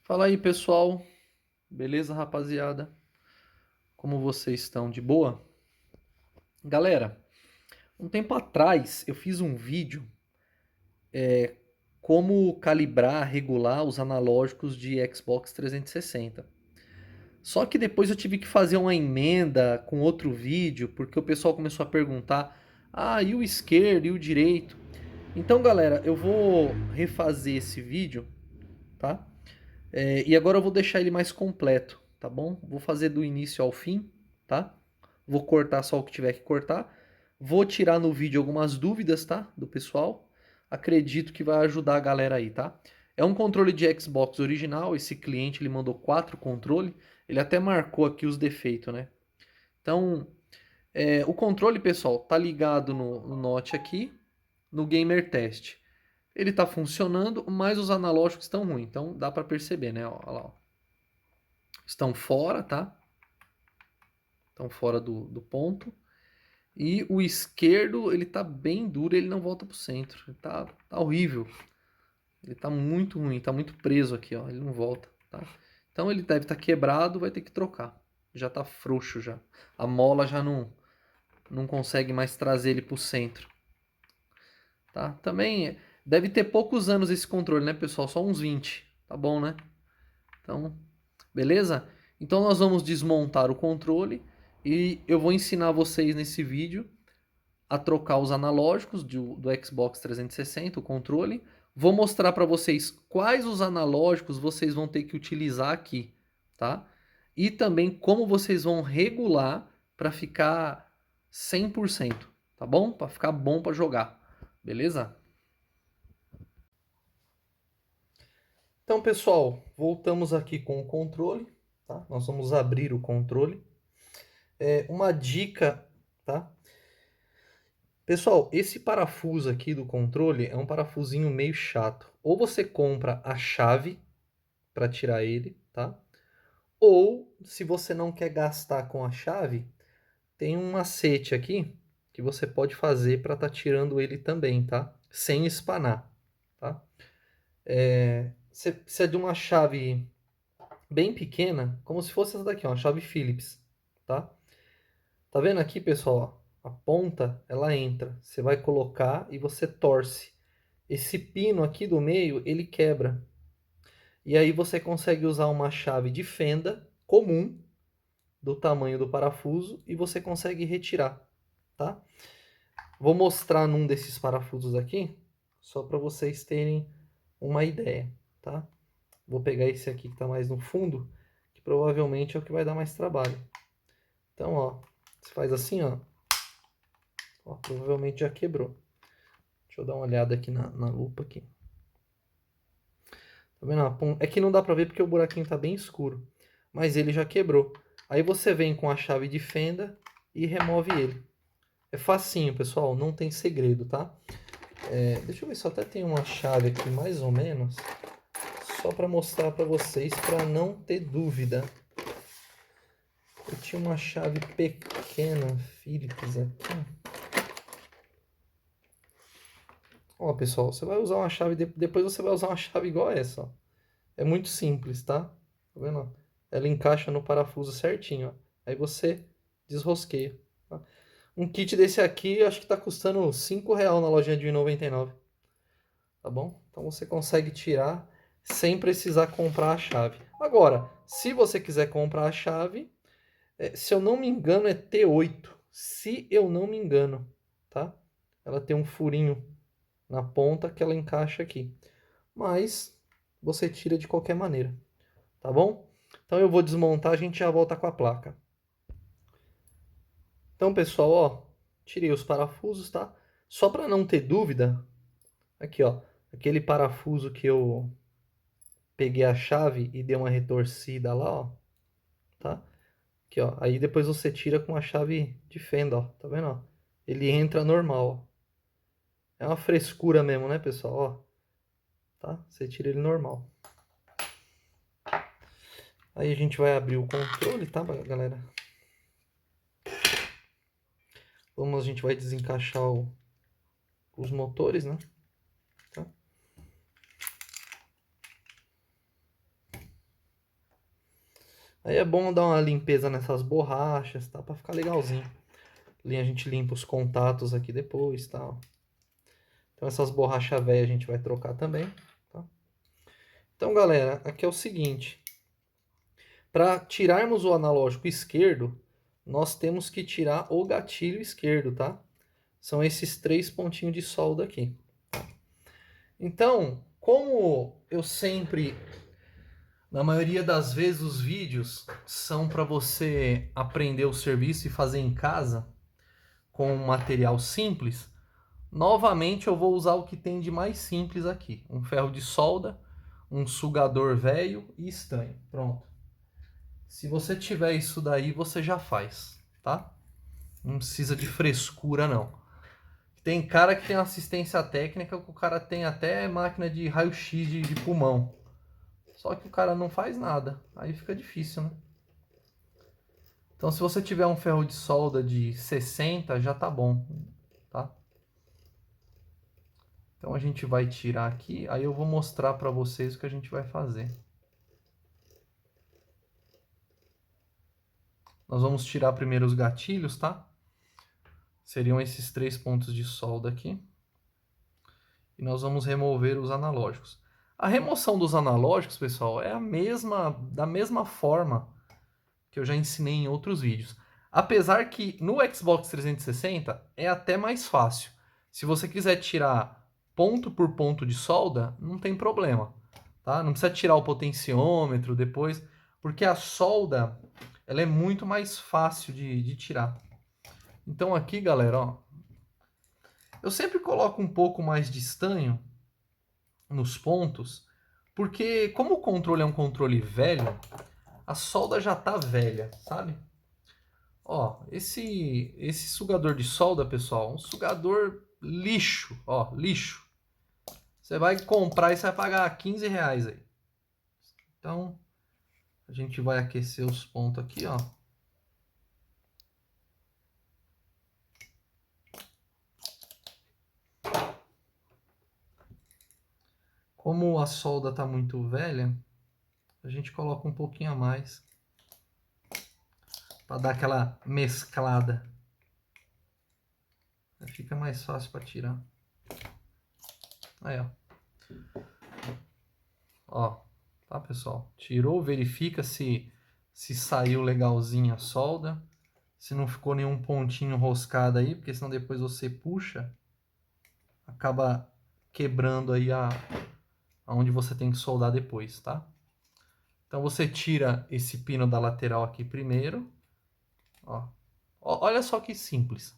Fala aí, pessoal. Beleza, rapaziada? Como vocês estão? De boa? Galera, um tempo atrás eu fiz um vídeo como calibrar, regular os analógicos de Xbox 360. Só que depois eu tive que fazer uma emenda com outro vídeo, porque o pessoal começou a perguntar: "Ah, e o esquerdo e o direito?". Então, galera, eu vou refazer esse vídeo, tá? E agora eu vou deixar ele mais completo, tá bom? Vou fazer do início ao fim, tá? Vou cortar só o que tiver que cortar. Vou tirar no vídeo algumas dúvidas, tá? Do pessoal. Acredito que vai ajudar a galera aí, tá? É um controle de Xbox original. Esse cliente ele mandou 4 controles. Ele até marcou aqui os defeitos, né? Então, o controle, pessoal, tá ligado no Note aqui, no Gamer Test. Ele tá funcionando, mas os analógicos estão ruins. Então dá para perceber, né? Ó, olha lá, ó. Estão fora, tá? Estão fora do ponto. E o esquerdo, ele tá bem duro, ele não volta pro centro. Ele tá horrível. Ele tá muito ruim, tá muito preso aqui, ó. Ele não volta, tá? Então ele deve estar quebrado, vai ter que trocar. Já tá frouxo já. A mola já não consegue mais trazer ele pro centro, tá? Também deve ter poucos anos esse controle, né, pessoal? Só uns 20. Tá bom, né? Então, beleza? Então nós vamos desmontar o controle e eu vou ensinar vocês nesse vídeo a trocar os analógicos do Xbox 360, o controle. Vou mostrar para vocês quais os analógicos vocês vão ter que utilizar aqui, tá? E também como vocês vão regular para ficar 100%, tá bom? Para ficar bom para jogar, beleza? Então, pessoal, voltamos aqui com o controle, tá? Nós vamos abrir o controle. Uma dica, tá? Pessoal, esse parafuso aqui do controle é um parafusinho meio chato. Ou você compra a chave para tirar ele, tá? Ou, se você não quer gastar com a chave, tem um macete aqui que você pode fazer para estar tirando ele também, tá? Sem espanar, tá? Você precisa de uma chave bem pequena, como se fosse essa daqui, ó, uma chave Phillips, tá? Tá vendo aqui, pessoal? A ponta, ela entra. Você vai colocar e você torce. Esse pino aqui do meio, ele quebra. E aí você consegue usar uma chave de fenda comum, do tamanho do parafuso, e você consegue retirar, tá? Vou mostrar num desses parafusos aqui, só para vocês terem uma ideia, tá? Vou pegar esse aqui que está mais no fundo, que provavelmente é o que vai dar mais trabalho. Então, ó, você faz assim, ó, provavelmente já quebrou. Deixa eu dar uma olhada aqui na lupa aqui. Tá vendo? É que não dá pra ver porque o buraquinho tá bem escuro. Mas ele já quebrou. Aí você vem com a chave de fenda e remove ele. É facinho, pessoal. Não tem segredo, tá? Deixa eu ver se eu até tem uma chave aqui mais ou menos. Só pra mostrar pra vocês, pra não ter dúvida. Eu tinha uma chave pequena, Philips aqui. Ó, pessoal, você vai usar uma chave, depois você vai usar uma chave igual a essa, ó. É muito simples, tá? Tá vendo? Ela encaixa no parafuso certinho, ó. Aí você desrosqueia, tá? Um kit desse aqui, eu acho que tá custando R$ 5 na lojinha de 1,99, tá bom? Então você consegue tirar sem precisar comprar a chave. Agora, se você quiser comprar a chave, se eu não me engano é T8, se eu não me engano, tá? Ela tem um furinho na ponta que ela encaixa aqui. Mas você tira de qualquer maneira, tá bom? Então eu vou desmontar, a gente já volta com a placa. Então, pessoal, ó, tirei os parafusos, tá? Só para não ter dúvida, aqui, ó, aquele parafuso que eu peguei a chave e dei uma retorcida lá, ó, tá? Aqui, ó, aí depois você tira com a chave de fenda, ó, tá vendo, ó? Ele entra normal, ó. É uma frescura mesmo, né, pessoal, ó, tá? Você tira ele normal. Aí a gente vai abrir o controle, tá, galera? A gente vai desencaixar os motores, né? Tá? Aí é bom dar uma limpeza nessas borrachas, tá? Pra ficar legalzinho. Ali a gente limpa os contatos aqui depois, tal. Então essas borrachas velhas a gente vai trocar também, tá? Então, galera, aqui é o seguinte. Para tirarmos o analógico esquerdo, nós temos que tirar o gatilho esquerdo, tá? São esses 3 pontinhos de solda aqui. Então, como eu sempre, na maioria das vezes, os vídeos são para você aprender o serviço e fazer em casa com um material simples, novamente eu vou usar o que tem de mais simples aqui: um ferro de solda, um sugador velho e estanho. Pronto. Se você tiver isso daí, você já faz, tá? Não precisa de frescura, não. Tem cara que tem assistência técnica, que o cara tem até máquina de raio-x de pulmão. Só que o cara não faz nada. Aí fica difícil, né? Então, se você tiver um ferro de solda de 60, já tá bom, tá? Então, a gente vai tirar aqui. Aí eu vou mostrar para vocês o que a gente vai fazer. Nós vamos tirar primeiro os gatilhos, tá? Seriam esses 3 pontos de solda aqui. E nós vamos remover os analógicos. A remoção dos analógicos, pessoal, é da mesma forma que eu já ensinei em outros vídeos. Apesar que no Xbox 360 é até mais fácil. Se você quiser tirar ponto por ponto de solda, não tem problema, tá? Não precisa tirar o potenciômetro depois, porque a solda ela é muito mais fácil de tirar. Então aqui, galera, ó, eu sempre coloco um pouco mais de estanho nos pontos, porque como o controle é um controle velho, a solda já tá velha, sabe? Ó, esse sugador de solda, pessoal, um sugador lixo, ó, lixo. Você vai comprar e você vai pagar R$ 15 aí. Então, a gente vai aquecer os pontos aqui, ó. Como a solda tá muito velha, a gente coloca um pouquinho a mais para dar aquela mesclada. Aí fica mais fácil para tirar. Aí, ó. Ó, tá, pessoal? Tirou, verifica se saiu legalzinho a solda, se não ficou nenhum pontinho roscado aí, porque senão depois você puxa, acaba quebrando aí aonde você tem que soldar depois, tá? Então você tira esse pino da lateral aqui primeiro, ó. Olha só que simples.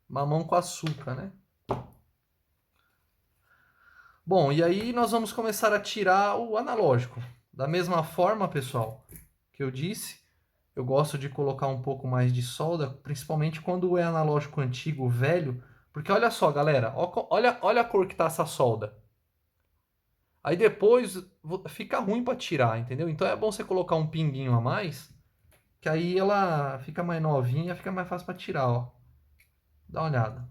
Mamão com açúcar, né? Bom, e aí nós vamos começar a tirar o analógico. Da mesma forma, pessoal, que eu disse, eu gosto de colocar um pouco mais de solda, principalmente quando é analógico antigo, velho, porque olha só, galera, olha a cor que tá essa solda. Aí depois fica ruim para tirar, entendeu? Então é bom você colocar um pinguinho a mais, que aí ela fica mais novinha, fica mais fácil para tirar, ó. Dá uma olhada.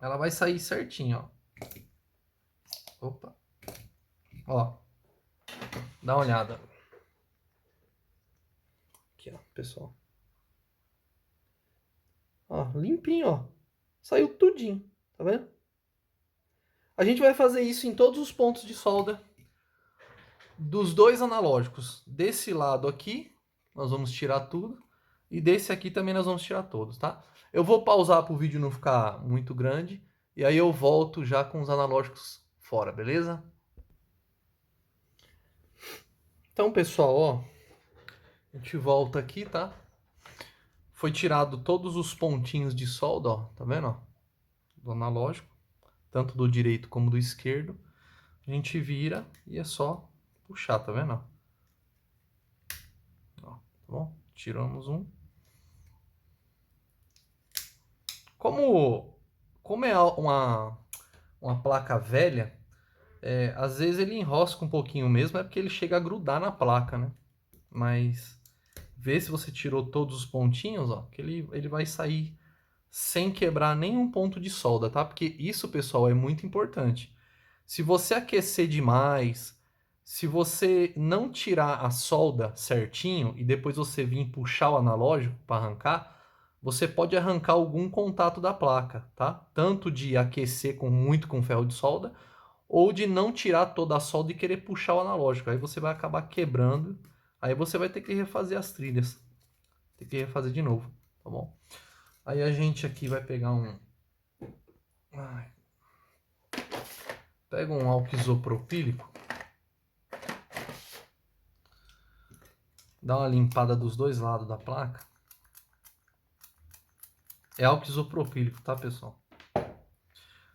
Ela vai sair certinho, ó. Opa. Ó. Dá uma olhada. Aqui, ó, pessoal. Ó, limpinho, ó. Saiu tudinho, tá vendo? A gente vai fazer isso em todos os pontos de solda dos dois analógicos. Desse lado aqui, nós vamos tirar tudo. E desse aqui também nós vamos tirar todos, tá? Eu vou pausar para o vídeo não ficar muito grande. E aí eu volto já com os analógicos fora, beleza? Então, pessoal, ó. A gente volta aqui, tá? Foi tirado todos os pontinhos de solda, ó. Tá vendo, ó? Do analógico. Tanto do direito como do esquerdo. A gente vira e é só puxar, tá vendo? Ó, tá bom? Tiramos um. Como é uma placa velha, às vezes ele enrosca um pouquinho mesmo, é porque ele chega a grudar na placa, né? Mas vê se você tirou todos os pontinhos, ó, que ele vai sair sem quebrar nenhum ponto de solda, tá? Porque isso, pessoal, é muito importante. Se você aquecer demais, se você não tirar a solda certinho e depois você vir puxar o analógico para arrancar, você pode arrancar algum contato da placa, tá? Tanto de aquecer muito com ferro de solda, ou de não tirar toda a solda e querer puxar o analógico. Aí você vai acabar quebrando, aí você vai ter que refazer as trilhas. Tem que refazer de novo, tá bom? Aí a gente aqui vai pegar pega um álcool isopropílico, dá uma limpada dos dois lados da placa. É álcool isopropílico, tá, pessoal?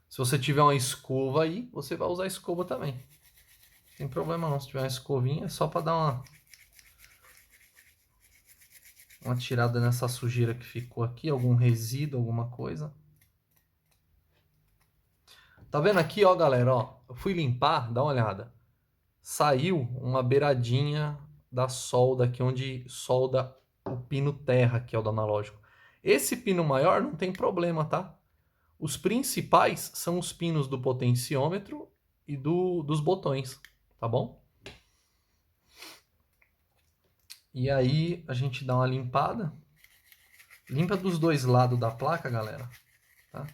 Se você tiver uma escova aí, você vai usar a escova também. Não tem problema não, se tiver uma escovinha, é só para dar uma tirada nessa sujeira que ficou aqui, algum resíduo, alguma coisa. Tá vendo aqui, ó, galera, ó, eu fui limpar, dá uma olhada. Saiu uma beiradinha da solda aqui, onde solda o pino terra, que é o do analógico. Esse pino maior não tem problema, tá? Os principais são os pinos do potenciômetro e dos botões, tá bom? E aí a gente dá uma limpada. Limpa dos dois lados da placa, galera, tá?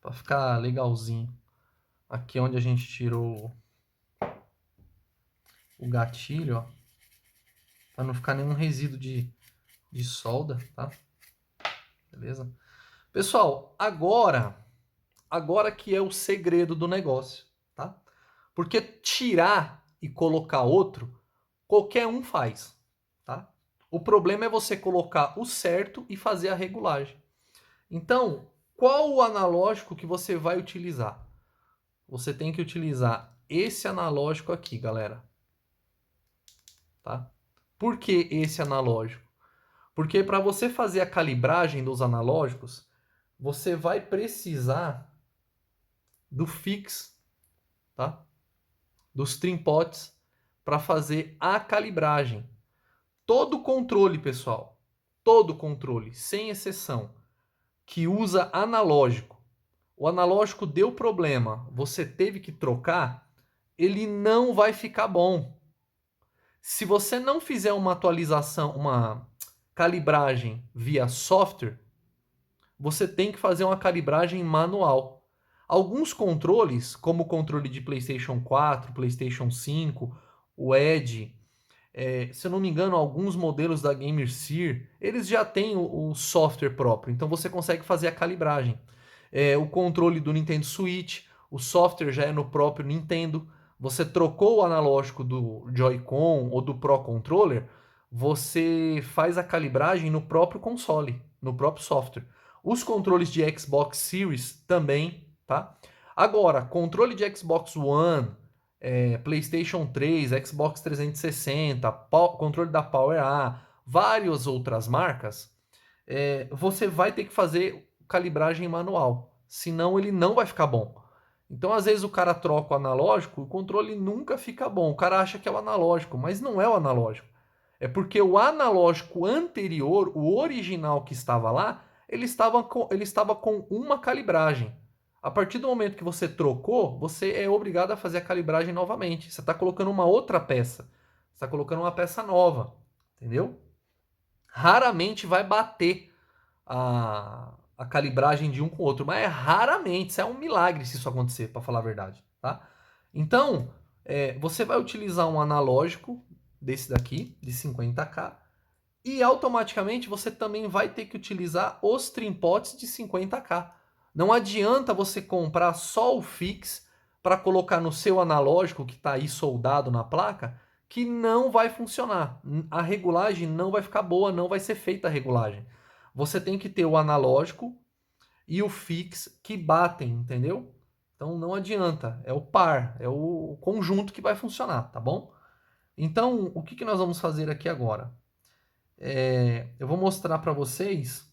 Pra ficar legalzinho. Aqui onde a gente tirou o gatilho, ó. Pra não ficar nenhum resíduo de solda, tá? Beleza? Pessoal, agora que é o segredo do negócio, tá? Porque tirar e colocar outro, qualquer um faz, tá? O problema é você colocar o certo e fazer a regulagem. Então, qual o analógico que você vai utilizar? Você tem que utilizar esse analógico aqui, galera. Tá? Por que esse analógico? Porque para você fazer a calibragem dos analógicos, você vai precisar do fix, tá? Dos trimpots para fazer a calibragem. Todo controle, pessoal, todo controle, sem exceção, que usa analógico, o analógico deu problema, você teve que trocar, ele não vai ficar bom. Se você não fizer uma atualização, uma calibragem via software, você tem que fazer uma calibragem manual. Alguns controles, como o controle de PlayStation 4, PlayStation 5, o Edge, se eu não me engano, alguns modelos da GamerSear, eles já têm o software próprio, então você consegue fazer a calibragem. O controle do Nintendo Switch, o software já é no próprio Nintendo. Você trocou o analógico do Joy-Con ou do Pro Controller, você faz a calibragem no próprio console, no próprio software. Os controles de Xbox Series também, tá? Agora, controle de Xbox One, PlayStation 3, Xbox 360, controle da Power A, várias outras marcas, você vai ter que fazer calibragem manual, senão ele não vai ficar bom. Então, às vezes, o cara troca o analógico, o controle nunca fica bom. O cara acha que é o analógico, mas não é o analógico. É porque o analógico anterior, o original que estava lá, ele estava com uma calibragem. A partir do momento que você trocou, você é obrigado a fazer a calibragem novamente. Você está colocando uma outra peça. Você está colocando uma peça nova. Entendeu? Raramente vai bater a calibragem de um com o outro, mas é raramente, isso é um milagre se isso acontecer, para falar a verdade, tá? Então, você vai utilizar um analógico desse daqui, de 50K, e automaticamente você também vai ter que utilizar os trimpotes de 50K. Não adianta você comprar só o fix para colocar no seu analógico que está aí soldado na placa, que não vai funcionar. A regulagem não vai ficar boa, não vai ser feita a regulagem. Você tem que ter o analógico e o fix que batem, entendeu? Então não adianta, é o par, é o conjunto que vai funcionar, tá bom? Então, o que nós vamos fazer aqui agora? Eu vou mostrar para vocês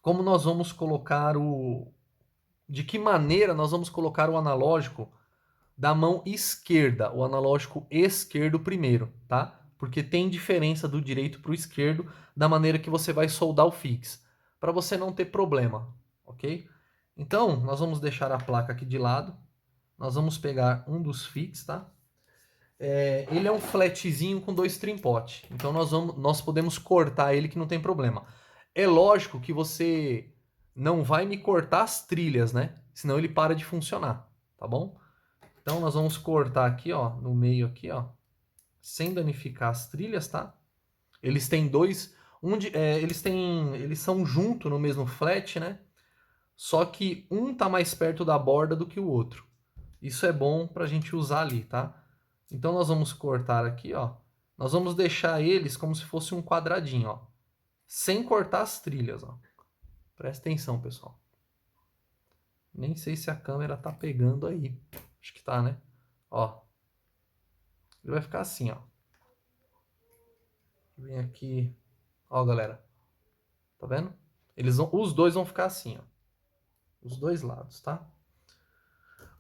como nós vamos colocar de que maneira nós vamos colocar o analógico da mão esquerda, o analógico esquerdo primeiro, tá? Porque tem diferença do direito para o esquerdo da maneira que você vai soldar o fix, para você não ter problema, ok? Então, nós vamos deixar a placa aqui de lado, nós vamos pegar um dos fix, tá? ele é um flatzinho com 2 trim-pot. Então nós podemos cortar ele que não tem problema. É lógico que você não vai me cortar as trilhas, né? Senão ele para de funcionar, tá bom? Então nós vamos cortar aqui, ó, no meio aqui, ó, sem danificar as trilhas, tá? Eles têm dois, eles são junto no mesmo flat, né? Só que um tá mais perto da borda do que o outro. Isso é bom pra gente usar ali, tá? Então nós vamos cortar aqui, ó. Nós vamos deixar eles como se fosse um quadradinho, ó. Sem cortar as trilhas, ó. Presta atenção, pessoal. Nem sei se a câmera tá pegando aí. Acho que tá, né? Ó. Ele vai ficar assim, ó. Vem aqui. Ó, galera. Tá vendo? Os dois vão ficar assim, ó. Os dois lados, tá?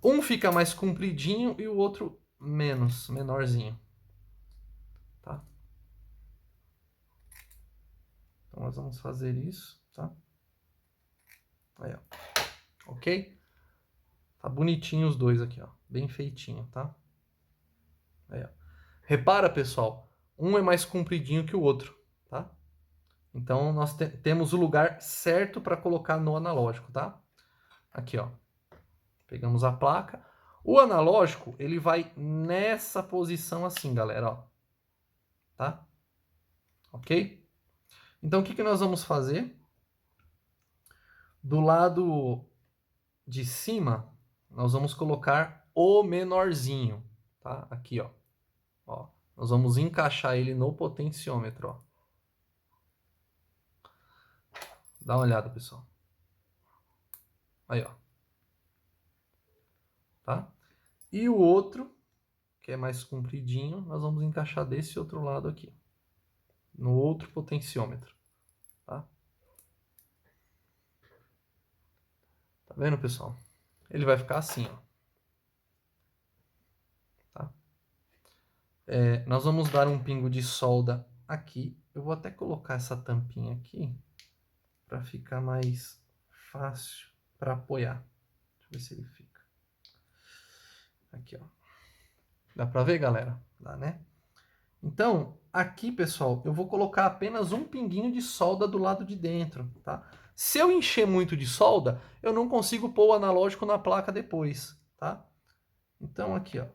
Um fica mais compridinho e o outro menorzinho. Tá? Então nós vamos fazer isso, tá? Aí, ó. Ok? Tá bonitinho os dois aqui, ó. Bem feitinho, tá? Aí, ó. Repara, pessoal, um é mais compridinho que o outro, tá? Então nós temos o lugar certo para colocar no analógico, tá? Aqui, ó. Pegamos a placa. O analógico, ele vai nessa posição assim, galera, ó. Tá? Ok? Então o que que nós vamos fazer? Do lado de cima, nós vamos colocar o menorzinho, tá? Aqui, ó. Ó. Nós vamos encaixar ele no potenciômetro, ó. Dá uma olhada, pessoal. Aí, ó. Tá? E o outro, que é mais compridinho, nós vamos encaixar desse outro lado aqui. No outro potenciômetro. Tá? Tá vendo, pessoal? Ele vai ficar assim, ó. Tá? Nós vamos dar um pingo de solda aqui. Eu vou até colocar essa tampinha aqui para ficar mais fácil para apoiar. Deixa eu ver se ele fica. Aqui, ó. Dá para ver, galera? Dá, né? Então, aqui, pessoal, eu vou colocar apenas um pinguinho de solda do lado de dentro, tá? Se eu encher muito de solda, eu não consigo pôr o analógico na placa depois, tá? Então, aqui, ó.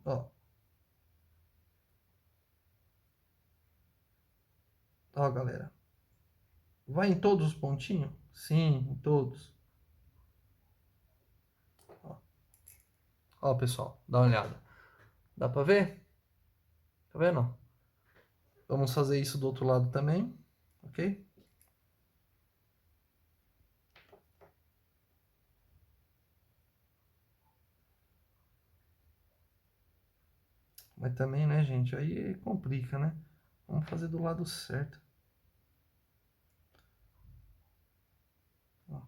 Ó. Ó, galera. Vai em todos os pontinhos? Sim, em todos. Ó, ó, pessoal, dá uma olhada. Dá pra ver? Tá vendo? Vamos fazer isso do outro lado também, ok? Mas também, né, gente, aí complica, né? Vamos fazer do lado certo. Ó.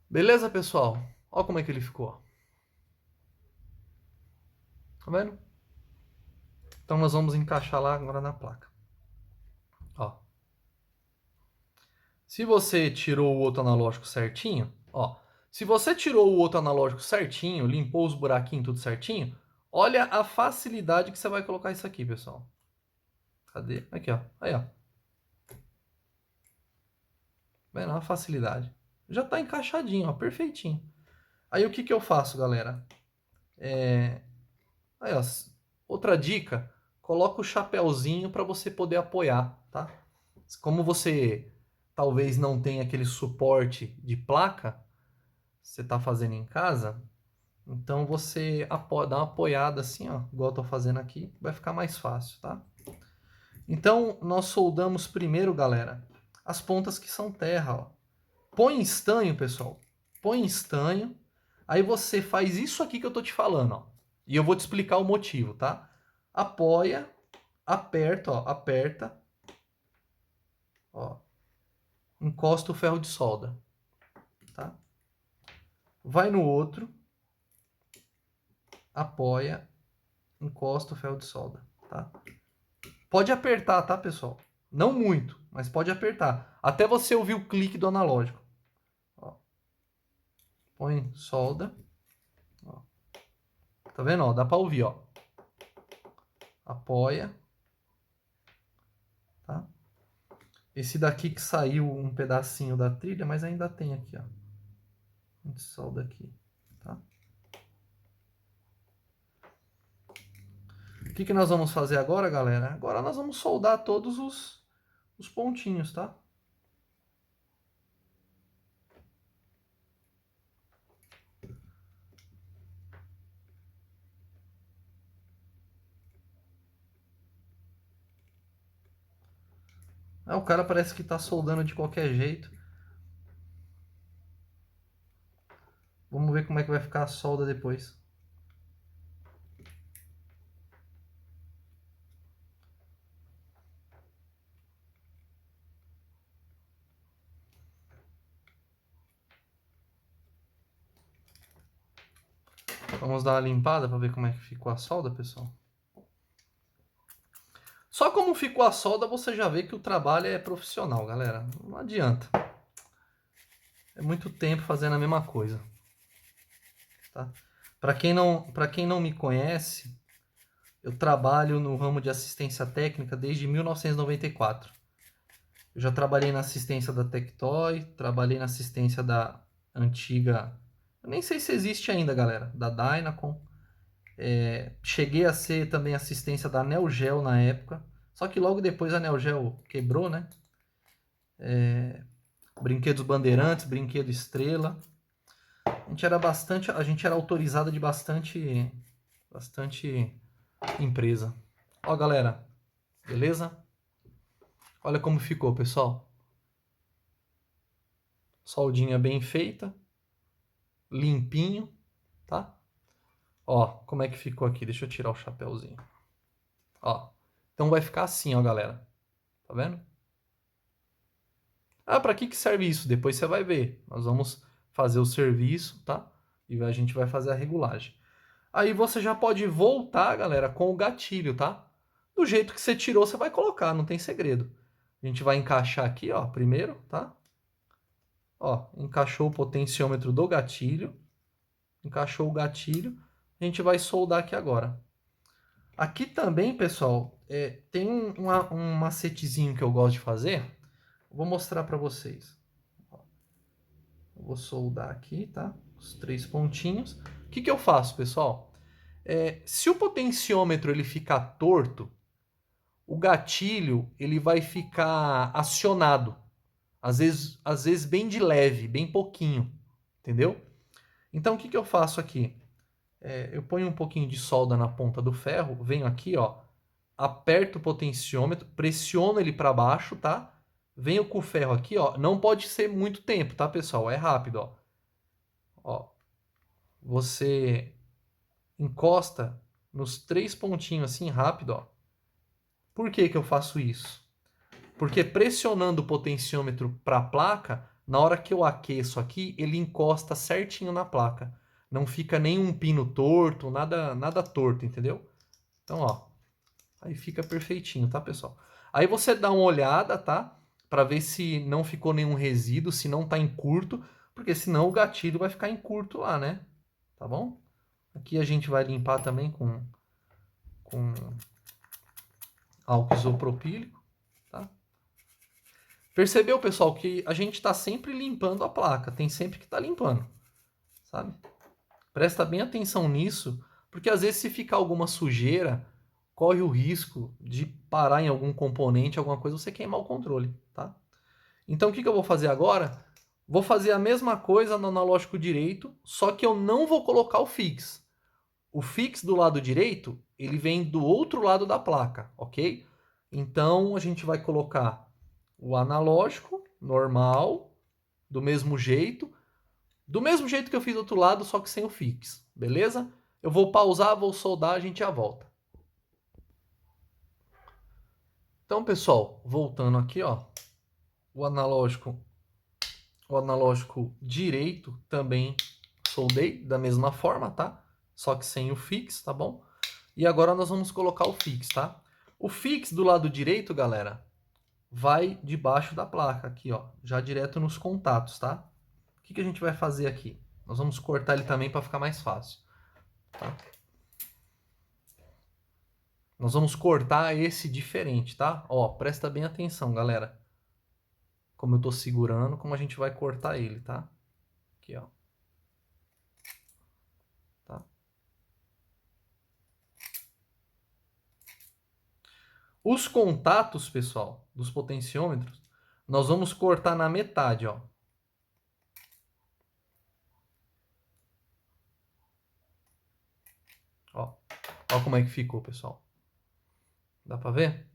Beleza, pessoal? Ó como é que ele ficou. Tá vendo? Então nós vamos encaixar lá agora na placa. Ó. Se você tirou o outro analógico certinho, ó. Se você tirou o outro analógico certinho, limpou os buraquinhos tudo certinho, olha a facilidade que você vai colocar isso aqui, pessoal. Cadê? Aqui, ó. Aí, ó. Vendo a facilidade. Já tá encaixadinho, ó. Perfeitinho. Aí o que que eu faço, galera? Aí, ó. Outra dica. Coloca o chapéuzinho para você poder apoiar, tá? Como você talvez não tenha aquele suporte de placa, você tá fazendo em casa, então você dá uma apoiada assim, ó. Igual eu tô fazendo aqui. Vai ficar mais fácil, tá? Então, nós soldamos primeiro, galera, as pontas que são terra, ó. Põe em estanho, pessoal. Põe em estanho. Aí você faz isso aqui que eu tô te falando, ó. E eu vou te explicar o motivo, tá? Apoia, aperta, ó, aperta. Ó. Encosta o ferro de solda, tá? Vai no outro. Apoia, encosta o ferro de solda, tá? Pode apertar, tá, pessoal? Não muito, mas pode apertar. Até você ouvir o clique do analógico. Ó. põe solda. Ó. Tá vendo? Ó, dá pra ouvir, ó. Apoia. Tá? Esse daqui que saiu um pedacinho da trilha, mas ainda tem aqui, ó. A gente solda aqui, tá? O que nós vamos fazer agora, galera? Agora nós vamos soldar todos os pontinhos, tá? Ah, o cara parece que tá soldando de qualquer jeito. Vamos ver como é que vai ficar a solda depois. Vamos dar uma limpada para ver como é que ficou a solda, pessoal. Só como ficou a solda, você já vê que o trabalho é profissional, galera. Não adianta. É muito tempo fazendo a mesma coisa. Tá? Para quem não me conhece, eu trabalho no ramo de assistência técnica desde 1994. Eu já trabalhei na assistência da Tectoy, trabalhei na assistência da antiga... Eu nem sei se existe ainda, galera. Da Dynacon. Cheguei a ser também assistência da Neo Geo na época. Só que logo depois a Neo Geo quebrou, né? Brinquedos Bandeirantes, Brinquedo Estrela. A gente era autorizada de bastante empresa. Ó, galera, beleza? Olha como ficou, pessoal. Soldinha bem feita, limpinho, tá? Ó, como é que ficou aqui? Deixa eu tirar o chapéuzinho. Ó, então vai ficar assim, ó, galera. Tá vendo? Ah, para que serve isso? Depois você vai ver. Nós vamos fazer o serviço, tá? E a gente vai fazer a regulagem. Aí você já pode voltar, galera, com o gatilho, tá? Do jeito que você tirou, você vai colocar, não tem segredo. A gente vai encaixar aqui, ó, primeiro, tá? Ó, encaixou o potenciômetro do gatilho. Encaixou o gatilho. A gente vai soldar aqui agora. Aqui também, pessoal, tem um macetezinho que eu gosto de fazer. Vou mostrar para vocês. Eu vou soldar aqui, tá? Os 3 pontinhos. O que eu faço, pessoal? Se o potenciômetro ele ficar torto, o gatilho ele vai ficar acionado. Às vezes bem de leve, bem pouquinho. Entendeu? Então, o que eu faço aqui? Eu ponho um pouquinho de solda na ponta do ferro, venho aqui, ó, aperto o potenciômetro, pressiono ele para baixo, tá? Venho com o ferro aqui, ó. Não pode ser muito tempo, tá, pessoal? É rápido, ó. Ó, você encosta nos 3 pontinhos assim rápido, ó. Por que eu faço isso? Porque pressionando o potenciômetro para a placa, na hora que eu aqueço aqui, ele encosta certinho na placa. Não fica nenhum pino torto, nada torto, entendeu? Então, ó, aí fica perfeitinho, tá, pessoal? Aí você dá uma olhada, tá? Para ver se não ficou nenhum resíduo, se não tá em curto, porque senão o gatilho vai ficar em curto lá, né? Tá bom? Aqui a gente vai limpar também com álcool isopropílico, tá? Percebeu, pessoal, que a gente está sempre limpando a placa, tem sempre que estar limpando, sabe? Presta bem atenção nisso, porque às vezes se ficar alguma sujeira, corre o risco de parar em algum componente, alguma coisa, você queimar o controle, tá? Então o que eu vou fazer agora? Vou fazer a mesma coisa no analógico direito, só que eu não vou colocar o fix. O fix do lado direito, ele vem do outro lado da placa, ok? Então a gente vai colocar o analógico normal, do mesmo jeito que eu fiz do outro lado, só que sem o fix, beleza? Eu vou pausar, vou soldar, a gente já volta. Então, pessoal, voltando aqui, ó, o analógico direito também soldei da mesma forma, tá? Só que sem o fix, tá bom? E agora nós vamos colocar o fix, tá? O fix do lado direito, galera, vai debaixo da placa aqui, ó, já direto nos contatos, tá? O que a gente vai fazer aqui? Nós vamos cortar ele também para ficar mais fácil, tá? Nós vamos cortar esse diferente, tá? Ó, presta bem atenção, galera. Como eu tô segurando, como a gente vai cortar ele, tá? Aqui, ó. Tá? Os contatos, pessoal, dos potenciômetros, nós vamos cortar na metade, ó. Ó, ó como é que ficou, pessoal. Dá pra ver?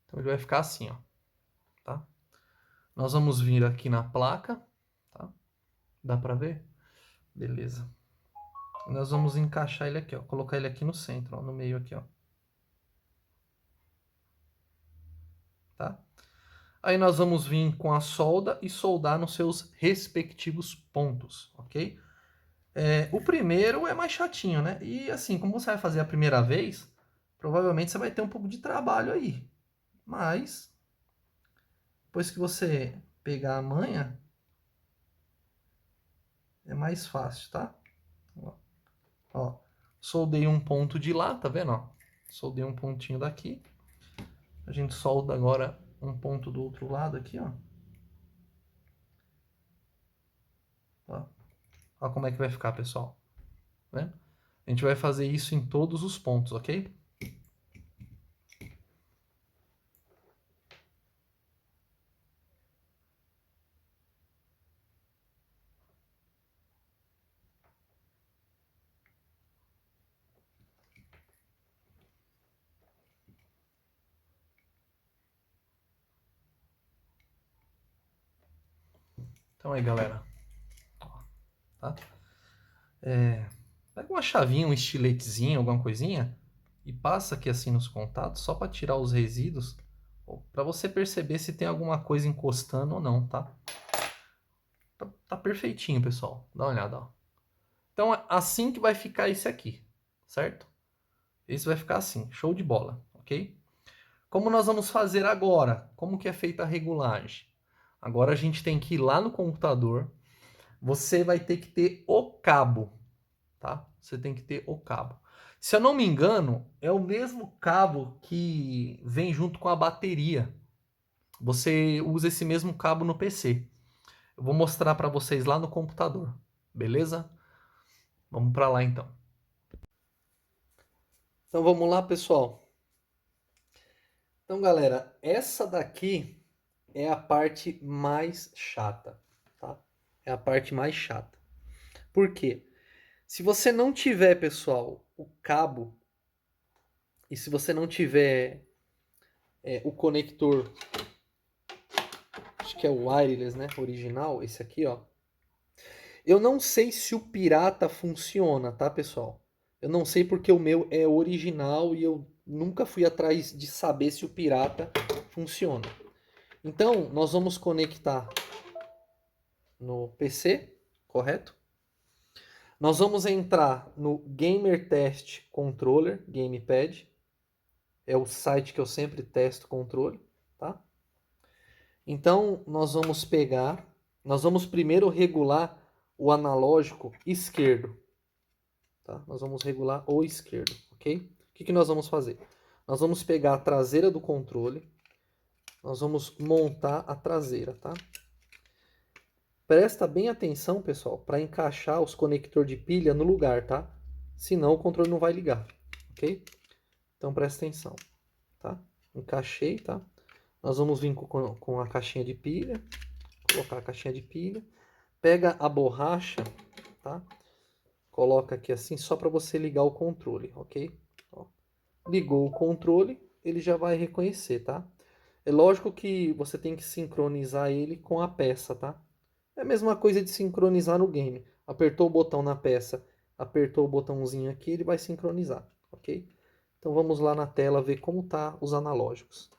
Então ele vai ficar assim, ó. Tá? Nós vamos vir aqui na placa, tá? Dá pra ver? Beleza. E nós vamos encaixar ele aqui, ó. Colocar ele aqui no centro, ó, no meio aqui, ó. Tá? Aí nós vamos vir com a solda e soldar nos seus respectivos pontos, ok? O primeiro é mais chatinho, né? E assim, como você vai fazer a primeira vez, provavelmente você vai ter um pouco de trabalho aí. Mas, depois que você pegar a manha, é mais fácil, tá? Ó, soldei um ponto de lá, tá vendo? Ó, soldei um pontinho daqui. A gente solda agora um ponto do outro lado aqui, ó. Ó, ó como é que vai ficar, pessoal. Né? A gente vai fazer isso em todos os pontos, ok? Então aí, galera. Tá? Pega uma chavinha, um estiletezinho, alguma coisinha e passa aqui assim nos contatos só para tirar os resíduos, para você perceber se tem alguma coisa encostando ou não, tá? Tá perfeitinho, pessoal. Dá uma olhada, ó. Então é assim que vai ficar esse aqui, certo? Esse vai ficar assim, show de bola, ok? Como nós vamos fazer agora? Como que é feita a regulagem? Agora a gente tem que ir lá no computador. Você vai ter que ter o cabo, tá? Você tem que ter o cabo. Se eu não me engano, é o mesmo cabo que vem junto com a bateria. Você usa esse mesmo cabo no PC. Eu vou mostrar para vocês lá no computador, beleza? Vamos para lá então. Então vamos lá, pessoal. Então, galera, essa daqui é a parte mais chata, tá? É a parte mais chata. Por quê? Se você não tiver, pessoal, o cabo e se você não tiver o conector, acho que é o wireless, né? Original, esse aqui, ó. Eu não sei se o pirata funciona, tá, pessoal? Eu não sei porque o meu é original e eu nunca fui atrás de saber se o pirata funciona. Então, nós vamos conectar no PC, correto? Nós vamos entrar no Gamer Test Controller, Gamepad. É o site que eu sempre testo controle, tá? Então, nós vamos primeiro regular o analógico esquerdo, tá? Nós vamos regular o esquerdo, ok? O que nós vamos fazer? Nós vamos pegar a traseira do controle, nós vamos montar a traseira, tá? Presta bem atenção, pessoal, para encaixar os conectores de pilha no lugar, tá? Senão o controle não vai ligar, ok? Então presta atenção, tá? Encaixei, tá? Nós vamos vir com a caixinha de pilha, colocar a caixinha de pilha, pega a borracha, tá? Coloca aqui assim só para você ligar o controle, ok? Ó, ligou o controle, ele já vai reconhecer, tá? É lógico que você tem que sincronizar ele com a peça, tá? É a mesma coisa de sincronizar no game. Apertou o botão na peça, apertou o botãozinho aqui, ele vai sincronizar, ok? Então vamos lá na tela ver como tá os analógicos.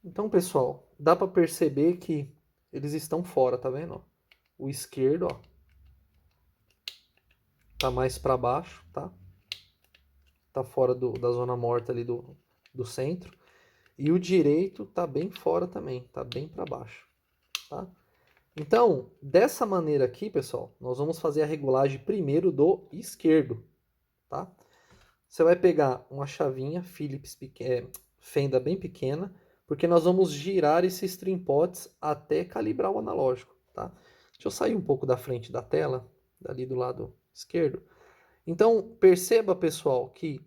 Então, pessoal, dá para perceber que eles estão fora, tá vendo? O esquerdo, ó, tá mais para baixo, tá? Tá fora da zona morta ali do centro. E o direito tá bem fora também, tá bem para baixo, tá? Então, dessa maneira aqui, pessoal, nós vamos fazer a regulagem primeiro do esquerdo, tá? Você vai pegar uma chavinha Phillips fenda bem pequena, porque nós vamos girar esses trimpotes até calibrar o analógico, tá? Deixa eu sair um pouco da frente da tela, dali do lado esquerdo. Então, perceba, pessoal, que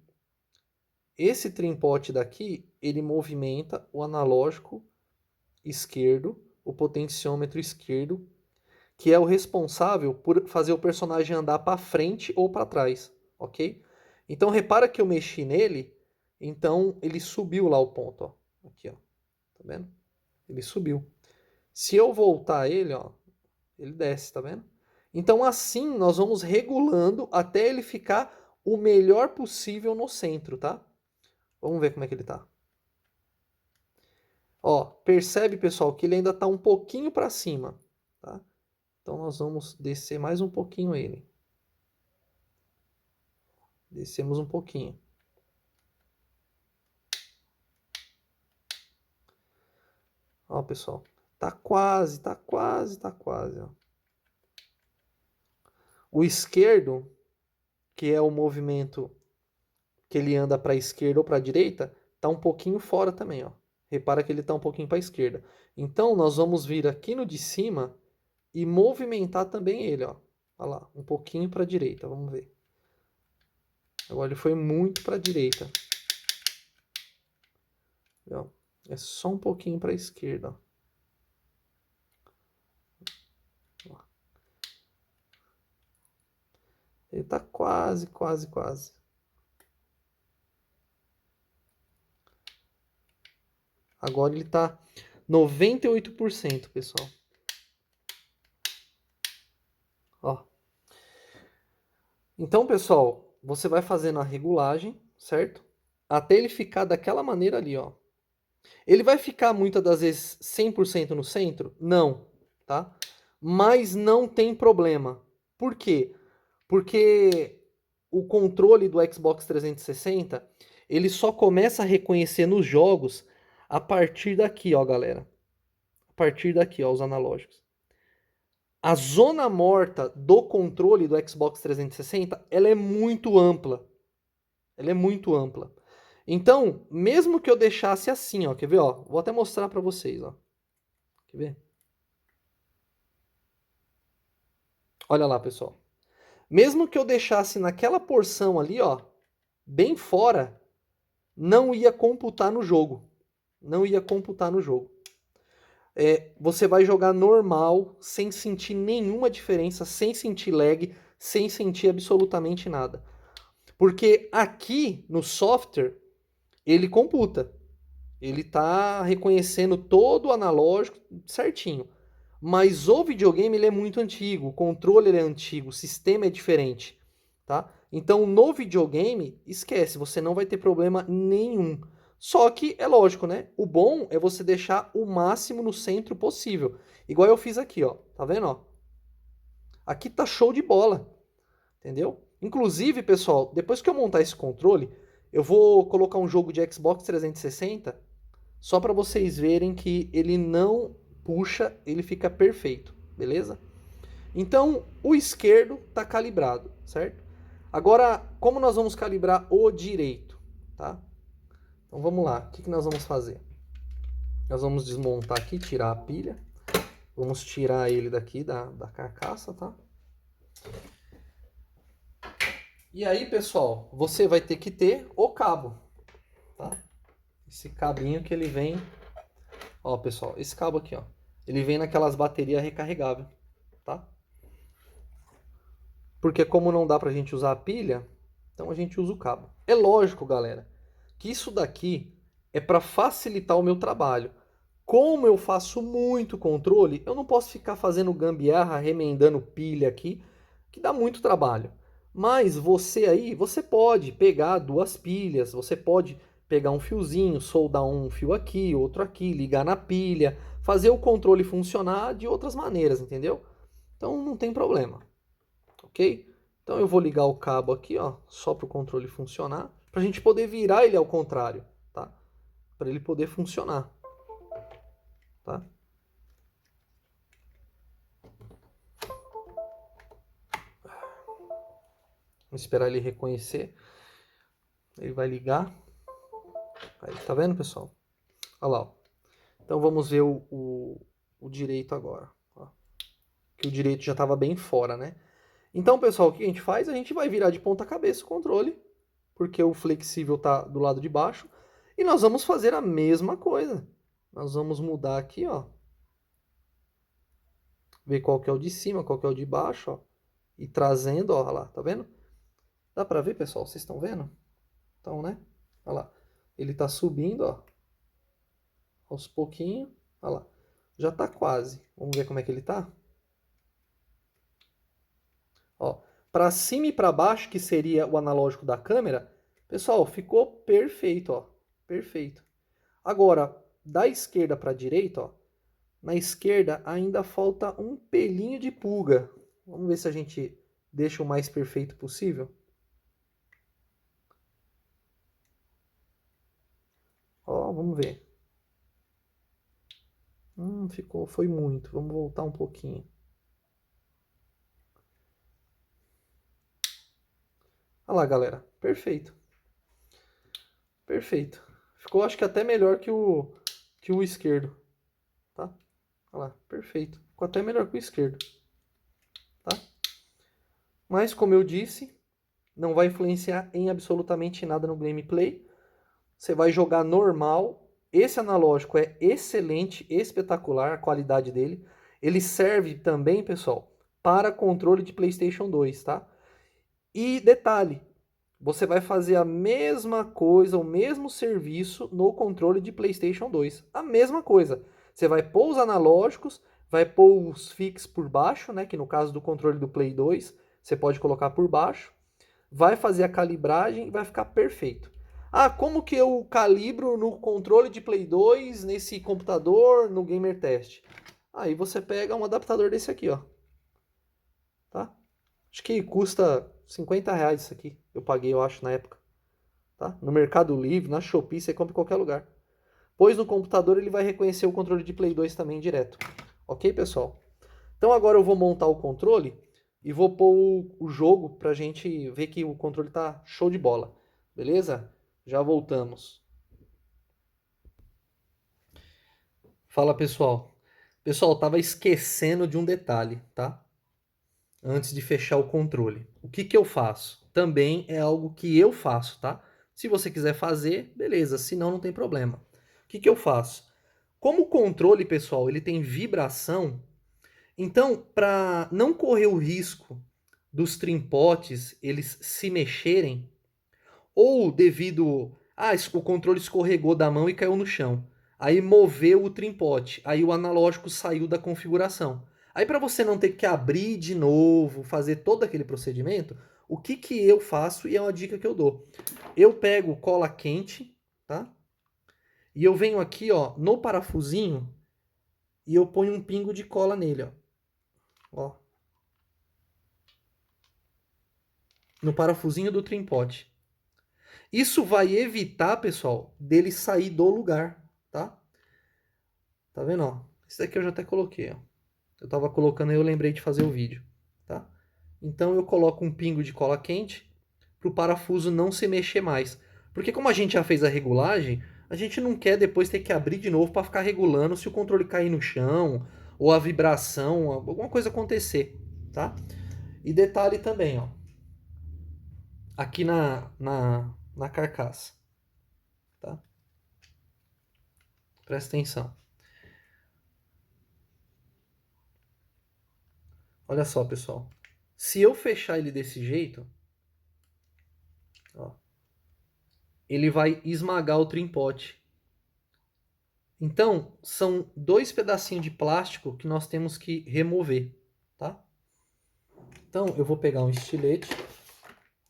esse trimpote daqui, ele movimenta o analógico esquerdo, o potenciômetro esquerdo, que é o responsável por fazer o personagem andar para frente ou para trás, ok? Então repara que eu mexi nele, então ele subiu lá o ponto, ó. Aqui, ó. Tá vendo? Ele subiu. Se eu voltar ele, ó, ele desce, tá vendo? Então assim nós vamos regulando até ele ficar o melhor possível no centro, tá? Vamos ver como é que ele tá. Ó, percebe, pessoal, que ele ainda tá um pouquinho para cima, tá? Então nós vamos descer mais um pouquinho ele. Descemos um pouquinho. Ó, pessoal, tá quase, tá quase, tá quase, ó. O esquerdo, que é o movimento que ele anda para a esquerda ou para a direita, tá um pouquinho fora também, ó. Repara que ele tá um pouquinho para a esquerda. Então nós vamos vir aqui no de cima e movimentar também ele, ó. Olha lá, um pouquinho para a direita, vamos ver. Agora ele foi muito para a direita. Ó, é só um pouquinho para a esquerda, ó. Ele tá quase, quase, quase. Agora ele tá 98%, pessoal. Ó. Então, pessoal, você vai fazendo a regulagem, certo? Até ele ficar daquela maneira ali, ó. Ele vai ficar muitas das vezes 100% no centro? Não, tá? Mas não tem problema. Por quê? Porque o controle do Xbox 360, ele só começa a reconhecer nos jogos a partir daqui, ó, galera. A partir daqui, ó, os analógicos. A zona morta do controle do Xbox 360, ela é muito ampla. Ela é muito ampla. Então, mesmo que eu deixasse assim, ó, quer ver, ó? Vou até mostrar para vocês, ó. Quer ver? Olha lá, pessoal. Mesmo que eu deixasse naquela porção ali, ó, bem fora, não ia computar no jogo. Não ia computar no jogo. Você vai jogar normal, sem sentir nenhuma diferença, sem sentir lag, sem sentir absolutamente nada. Porque aqui no software, ele computa. Ele está reconhecendo todo o analógico certinho. Mas o videogame ele é muito antigo, o controle ele é antigo, o sistema é diferente, tá? Então no videogame, esquece, você não vai ter problema nenhum. Só que é lógico, né? O bom é você deixar o máximo no centro possível. Igual eu fiz aqui, ó. Tá vendo, ó? Aqui tá show de bola, entendeu? Inclusive, pessoal, depois que eu montar esse controle, eu vou colocar um jogo de Xbox 360 só para vocês verem que ele não puxa, ele fica perfeito, beleza? Então, o esquerdo está calibrado, certo? Agora, como nós vamos calibrar o direito, tá? Então vamos lá, o que nós vamos fazer? Nós vamos desmontar aqui, tirar a pilha. Vamos tirar ele daqui da carcaça, tá? E aí, pessoal, você vai ter que ter o cabo, tá? Esse cabinho que ele vem... Ó, pessoal, esse cabo aqui, ó. Ele vem naquelas baterias recarregáveis, tá? Porque como não dá pra gente usar a pilha, então a gente usa o cabo. É lógico, galera, que isso daqui é para facilitar o meu trabalho. Como eu faço muito controle, eu não posso ficar fazendo gambiarra, remendando pilha aqui, que dá muito trabalho. Mas você aí, você pode pegar duas pilhas, você pode pegar um fiozinho, soldar um fio aqui, outro aqui, ligar na pilha, fazer o controle funcionar de outras maneiras, entendeu? Então não tem problema, ok? Então eu vou ligar o cabo aqui, ó, só para o controle funcionar, para a gente poder virar ele ao contrário, tá? Para ele poder funcionar, tá? Vamos esperar ele reconhecer. Ele vai ligar. Aí, tá vendo, pessoal? Olha lá, ó. Então vamos ver o direito agora. Ó. Que o direito já estava bem fora, né? Então, pessoal, o que a gente faz? A gente vai virar de ponta cabeça o controle, porque o flexível está do lado de baixo. E nós vamos fazer a mesma coisa. Nós vamos mudar aqui, ó. Ver qual que é o de cima, qual que é o de baixo, ó. E trazendo, ó, lá, tá vendo? Dá pra ver, pessoal? Vocês estão vendo? Então, né? Olha lá. Ele tá subindo, ó. Aos pouquinhos. Olha lá. Já tá quase. Vamos ver como é que ele tá? Ó. Pra cima e pra baixo, que seria o analógico da câmera, pessoal, ficou perfeito, ó. Perfeito. Agora, da esquerda pra direita, ó. Na esquerda ainda falta um pelinho de pulga. Vamos ver se a gente deixa o mais perfeito possível. Ó, vamos ver. Ficou, foi muito. Vamos voltar um pouquinho. Olha lá, galera. Perfeito. Perfeito. Ficou, acho que até melhor que o esquerdo. Tá? Olha lá. Perfeito. Ficou até melhor que o esquerdo. Tá? Mas, como eu disse, não vai influenciar em absolutamente nada no gameplay. Você vai jogar normal. Esse analógico é excelente, espetacular a qualidade dele. Ele serve também, pessoal, para controle de PlayStation 2, tá? E detalhe, você vai fazer a mesma coisa, o mesmo serviço no controle de PlayStation 2. A mesma coisa. Você vai pôr os analógicos, vai pôr os fix por baixo, né? Que no caso do controle do Play 2, você pode colocar por baixo. Vai fazer a calibragem e vai ficar perfeito. Ah, como que eu calibro no controle de Play 2, nesse computador, no Gamer Test? Aí você pega um adaptador desse aqui, ó. Tá? Acho que custa R$ 50 isso aqui. Eu paguei, eu acho, na época. Tá? No Mercado Livre, na Shopee, você compra em qualquer lugar. Pois no computador ele vai reconhecer o controle de Play 2 também direto. Ok, pessoal? Então agora eu vou montar o controle e vou pôr o jogo pra gente ver que o controle tá show de bola. Beleza? Já voltamos. Fala, pessoal. Pessoal, eu tava esquecendo de um detalhe, tá? Antes de fechar o controle. O que que eu faço? Também é algo que eu faço, tá? Se você quiser fazer, beleza, se não, não tem problema. O que que eu faço? Como o controle, pessoal, ele tem vibração, então, para não correr o risco dos trimpotes eles se mexerem, ou devido o controle escorregou da mão e caiu no chão. Aí moveu o trimpote, aí o analógico saiu da configuração. Aí para você não ter que abrir de novo, fazer todo aquele procedimento, o que que eu faço e é uma dica que eu dou. Eu pego cola quente, tá? E eu venho aqui, ó, no parafusinho e eu ponho um pingo de cola nele, ó. Ó. No parafusinho do trimpote. Isso vai evitar, pessoal, dele sair do lugar, tá? Tá vendo, ó? Esse daqui eu já até coloquei, ó. Eu tava colocando e eu lembrei de fazer o vídeo, tá? Então eu coloco um pingo de cola quente pro parafuso não se mexer mais. Porque como a gente já fez a regulagem, a gente não quer depois ter que abrir de novo para ficar regulando se o controle cair no chão ou a vibração, alguma coisa acontecer, tá? E detalhe também, ó. Aqui na carcaça, tá? Presta atenção. Olha só, pessoal. Se eu fechar ele desse jeito, ó, ele vai esmagar o trimpote. Então, são dois pedacinhos de plástico que nós temos que remover, tá? Então, eu vou pegar um estilete,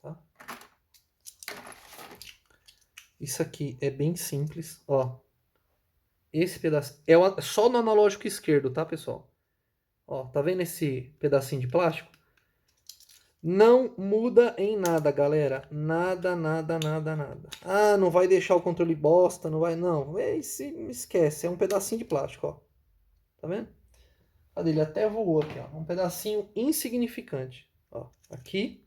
tá? Isso aqui é bem simples, ó. Esse pedaço é só no analógico esquerdo, tá, pessoal? Ó, tá vendo esse pedacinho de plástico? Não muda em nada, galera. Nada, nada, nada, nada. Ah, não vai deixar o controle bosta, não vai. Não, esquece. É um pedacinho de plástico, ó. Tá vendo? Cadê? Ele até voou aqui, ó. Um pedacinho insignificante. Ó, aqui.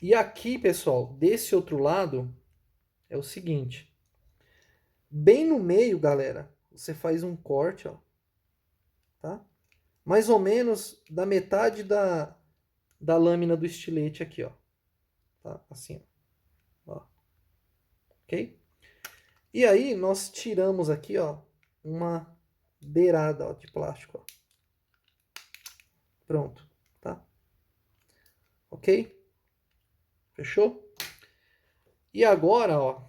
E aqui, pessoal, desse outro lado, é o seguinte. Bem no meio, galera, você faz um corte, ó. Tá? Mais ou menos da metade da lâmina do estilete aqui, ó. Tá? Assim, ó. Ok? E aí, nós tiramos aqui, ó, uma beirada, ó, de plástico, ó. Pronto, tá? Ok? Fechou? E agora, ó,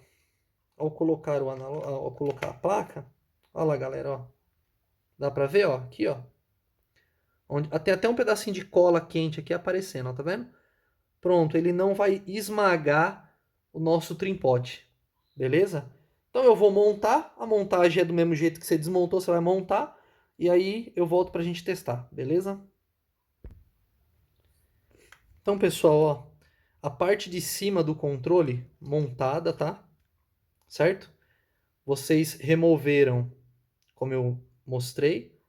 ao colocar ao colocar a placa, ó lá, galera, ó. Dá pra ver, ó, aqui, ó. Onde, tem até um pedacinho de cola quente aqui aparecendo, ó, tá vendo? Pronto, ele não vai esmagar o nosso trimpote, beleza? Então eu vou montar, a montagem é do mesmo jeito que você desmontou, você vai montar, e aí eu volto pra gente testar, beleza? Então, pessoal, ó, a parte de cima do controle montada, tá? Certo? Vocês removeram, como eu mostrei,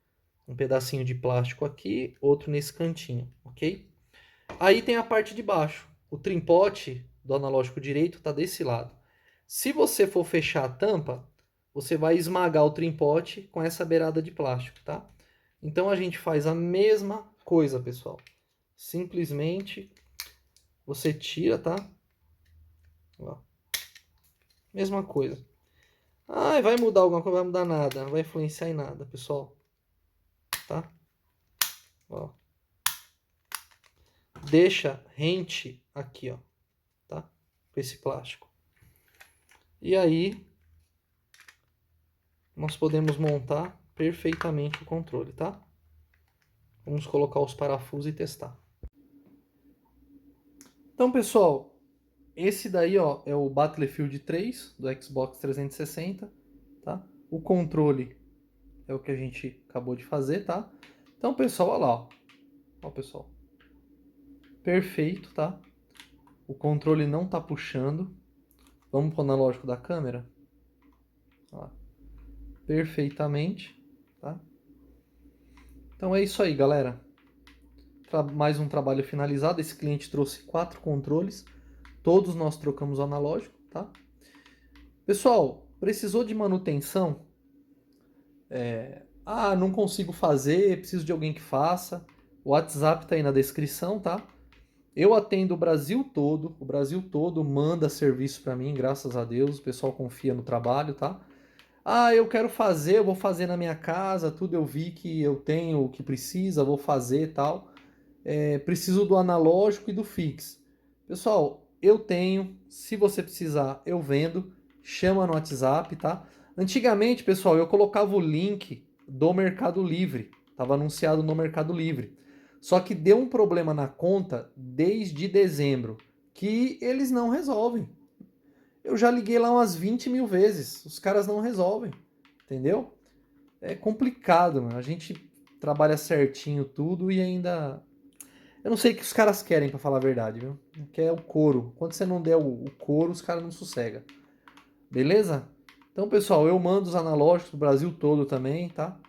um pedacinho de plástico aqui, outro nesse cantinho, ok? Aí tem a parte de baixo. O trimpote do analógico direito está desse lado. Se você for fechar a tampa, você vai esmagar o trimpote com essa beirada de plástico, tá? Então a gente faz a mesma coisa, pessoal. Simplesmente você tira, tá? Ó. Mesma coisa. Ah, vai mudar alguma coisa? Vai mudar nada. Não vai influenciar em nada, pessoal. Tá? Ó. Deixa rente aqui, ó. Tá? Com esse plástico. E aí, nós podemos montar perfeitamente o controle, tá? Vamos colocar os parafusos e testar. Então, pessoal, esse daí, ó, é o Battlefield 3 do Xbox 360, tá? O controle é o que a gente acabou de fazer, tá? Então, pessoal, olha lá, ó. Ó, pessoal. Perfeito, tá? O controle não tá puxando. Vamos pro analógico da câmera. Ó. Perfeitamente, tá? Então é isso aí, galera. Mais um trabalho finalizado. Esse cliente trouxe 4 controles. Todos nós trocamos o analógico, tá? Pessoal, precisou de manutenção? Não consigo fazer, preciso de alguém que faça. O WhatsApp tá aí na descrição, tá? Eu atendo o Brasil todo manda serviço para mim, graças a Deus, o pessoal confia no trabalho, tá? Eu quero fazer, eu vou fazer na minha casa, tudo eu vi que eu tenho o que precisa, vou fazer e tal. Preciso do analógico e do fix. Pessoal, eu tenho, se você precisar, eu vendo, chama no WhatsApp, tá? Antigamente, pessoal, eu colocava o link do Mercado Livre, estava anunciado no Mercado Livre. Só que deu um problema na conta desde dezembro, que eles não resolvem. Eu já liguei lá umas 20 mil vezes, os caras não resolvem, entendeu? É complicado, mano. A gente trabalha certinho tudo e ainda eu não sei o que os caras querem, pra falar a verdade, viu? Quer o couro. Quando você não der o couro, os caras não sossegam. Beleza? Então, pessoal, eu mando os analógicos do Brasil todo também, tá?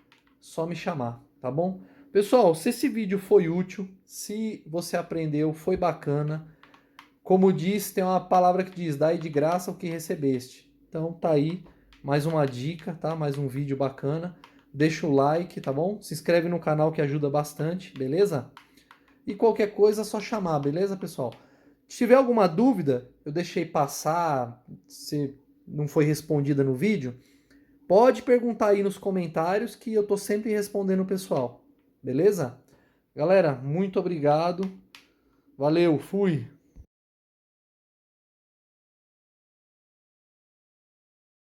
Só me chamar, tá bom? Pessoal, se esse vídeo foi útil, se você aprendeu, foi bacana, como diz, tem uma palavra que diz, dai de graça o que recebeste. Então, tá aí mais uma dica, tá? Mais um vídeo bacana. Deixa o like, tá bom? Se inscreve no canal que ajuda bastante, beleza? E qualquer coisa é só chamar, beleza, pessoal? Se tiver alguma dúvida, eu deixei passar, se não foi respondida no vídeo, pode perguntar aí nos comentários que eu tô sempre respondendo o pessoal, beleza? Galera, muito obrigado. Valeu, fui!